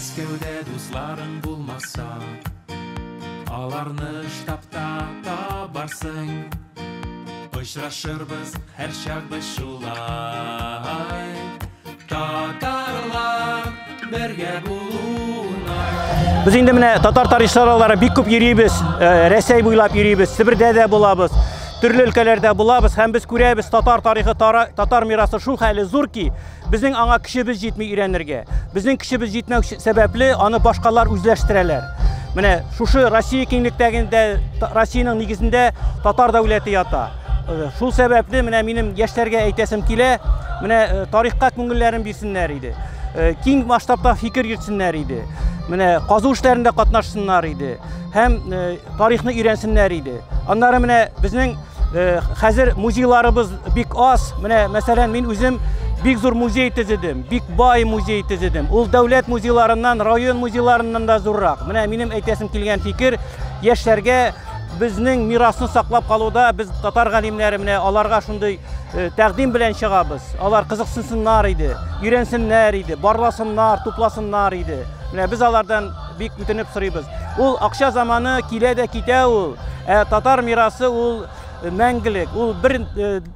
Мәскәүдә дусларың булмаса, аларны штабта табарсың. Очрашырбыз һәр чагда шулай. Татарлар бергә булуна. Biz инде менә татар тарихчылары бик күп йөрибез, Рәсәй буйлап йөрибез, Себердә дә булабыз, төрле өлкәләрдә булабыз һәм без күрәбез татар тарихы, татар мирасы шул хәле зур ки, безнең аңа көчебез җитми өйрәнергә. Безнең көчебез җитмәү сәбәпле аны башкалар үзләштерәләр. Менә шушы Россия киңлектәгендә, Россиянең нигезендә татар дәүләте ята. Шул сәбәпле менә минем яшьләргә әйтәсем килә, менә тарихка күңелләрен бирсеннәр иде. Киң масштабта фикер йөртсеннәр иде. Менә казу эшләрендә катнашсыннар иде. Һәм тарихны өйрәнсеннәр иде. Аннары менә безнең хәзер музейларыбыз бик аз. Менә мәсәлән мин үзем бик зур музей төзедем, бик бай музей төзедем. Ул дәүләт музейларыннан, район музейларыннан да зуррак. Менә минем әйтәсем килгән фикер яшьләргә безнең мирасын саклап калуда без татар галимнәре менә аларга шундый тәкъдим белән чыгабыз. Алар кызыксынсыннар иде, өйрәнсеннәр иде, барласыннар, тупласыннар иде. Менә без алардан бик үтенеп сорыйбыз. Ул акча заманы килә дә китә ул. Татар мирасы ул мәңгелек. Ул бер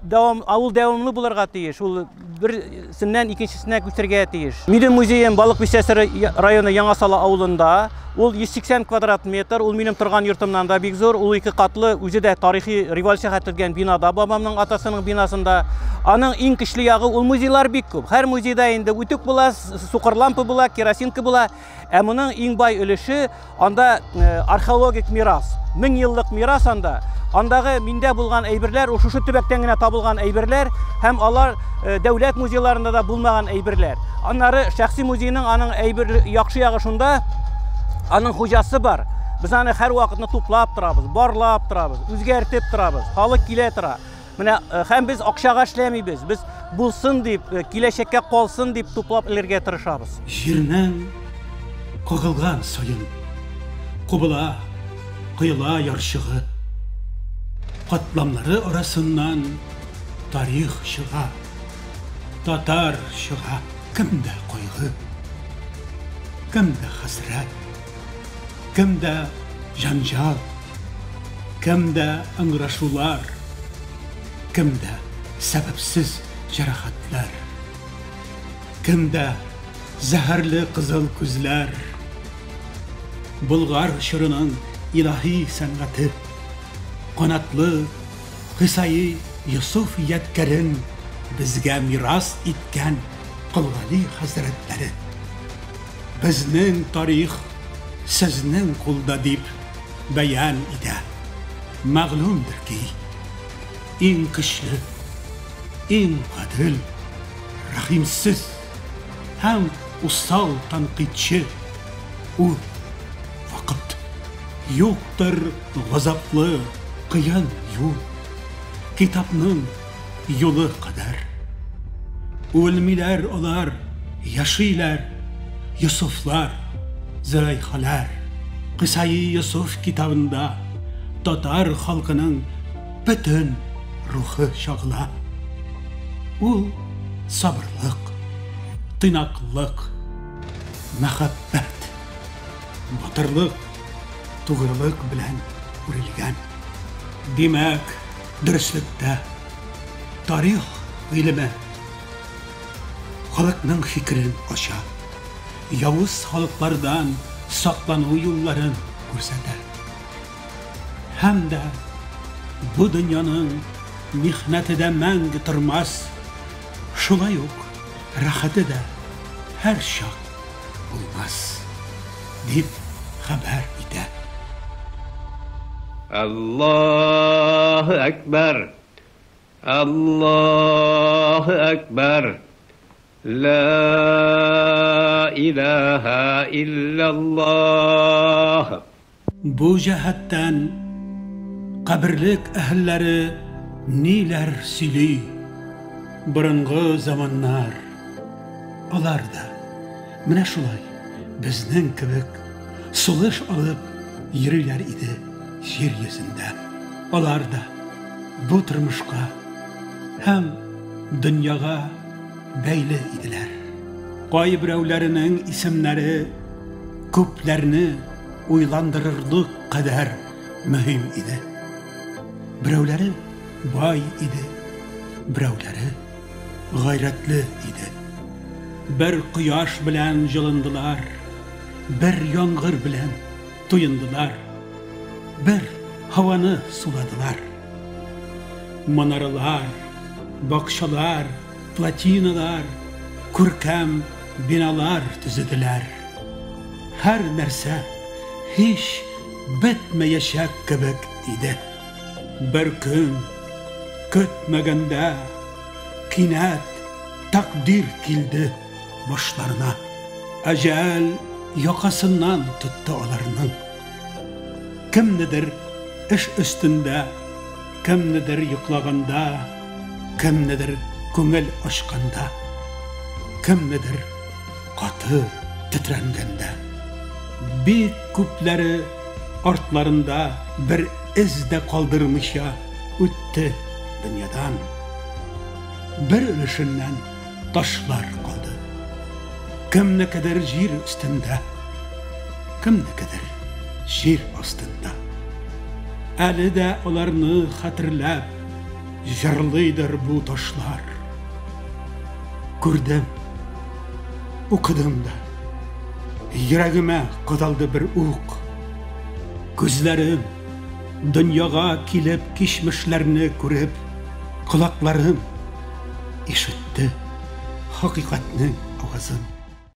дәвамлы булырга тиеш. Ул берсеннән икенчесенә күчәргә тиеш. Минем музеем Балык Бистәсе районы Яңасала авылында. Ул 180 квадрат метр. Ул минем торган йортымнан да бик зур. Ул 2 катлы, үзе дә тарихи революция хәтерләгән бинада, бабамның атасының бинасында. Аның иң көчле ягы ул музейлар бик күп. Һәр музейда инде үтүк була, сукыр лампа була, керосинка була. Моның иң бай өлеше анда археологик мирас. 1000 еллык мирас анда. Андагы миндә булган әйберләр, шушы төбәктән генә табылган әйберләр һәм алар дәүләт музейларында да булмаган әйберләр. Аннары шәхси музейның аның әйбер яхшы ягы шунда, аның хуҗасы бар. Без аны һәр вакытны туплап торабыз, барлап торабыз, үзгәртеп торабыз. Халык килә тора. Менә һәм без акчага эшләмибез. Біз булсын дип, киләчәккә калсын дип туплап илергә тырышабыз. Җирнең кагылган саен кубыла, кыйла ярчыгы. Катламлары арасыннан тарих чыга, татар чыга. Кемдә кайгы, кемдә хәсрәт, кемдә җанҗал, кемдә ыңгырашулар, кемдә сәбәпсез җәрәхәтләр, кемдә зәһәрле кызыл күзләр. Болгар чорының илаһи сәнгате, канатлы Хисаи Юсуф яткәрен безгә мирас иткән Кылгали хәзрәтләре. Безнең тарих сезнең кулда дип бәян итә. Мәгълүмдер ки, иң көчле, иң гадел, рәхимсез һәм усал танкыйтчы ул вакыт. Юктыр газаплы кыян юл, китапның юлы кадәр. Үлмиләр алар, яшиләр, Юсуфлар, Зөләйхалар. Кысаи Юсуф китабында татар халкының бөтен рухы чагыла. Ул сабырлык, тыйнаклык, мәхәббәт, батырлык, тугрылык белән үрелгән. Димәк, дөреслекдә тарих гыйлеме халыкның фикерен ача. Явыз халыклардан саклану юлларын күрсәтә. Һәм дә бу дөньяның михнәте дә мәңге тормас. Шулай ук рәхәте дә һәр чак булмас дип хәбәр итә. Allahu Ekber, Allahu Ekber, La ilahe illallah. Bu cəhətdən qəbirlik əhəlləri nilər sili, burunğu zamanlar. Onlar da mənə şulay bizdən kibik suluş alıp yürülər idi yer yüzündə. Onlar da bu turmuşqa həm dünyaga bəyli idilər. Qayıbrəvlərinin isimləri күпләрне уйландырырлык кадәр мөһим иде. Берәүләре бай иде, берәүләре гайрәтле иде. Бер кояш белән җылындылар, бер яңгыр белән туендылар, бер һаваны суладылар. Манаралар, бакчалар, платиналар, күркәм биналар төзеделәр. Һәр нәрсә һич бетмәячәк кебек иде. Бер көн көтмәгәндә кинәт тaqdir килде башларына. Әҗәл якасыннан тотты аларның. Кемнедер эш өстендә, кемнедер йоклаганда, кемнедер күңел ачканда, кемнедер каты тетрәнгәндә. Бик күпләре артларында бер эз дә калдырмыйча үтте дөньядан. Бер өлешеннән ташлар калды. Кемнекедер җир өстендә, кемнекедер җир астында. Әле дә аларны хәтерләп җырлыйдыр бу ташлар. Күрдем, укыдым да, йөрәгемә кадалды бер ук. Күзләрем дөньяга килеп кичмешләрне күреп, колакларым ишетте хакыйкатьнең авазын.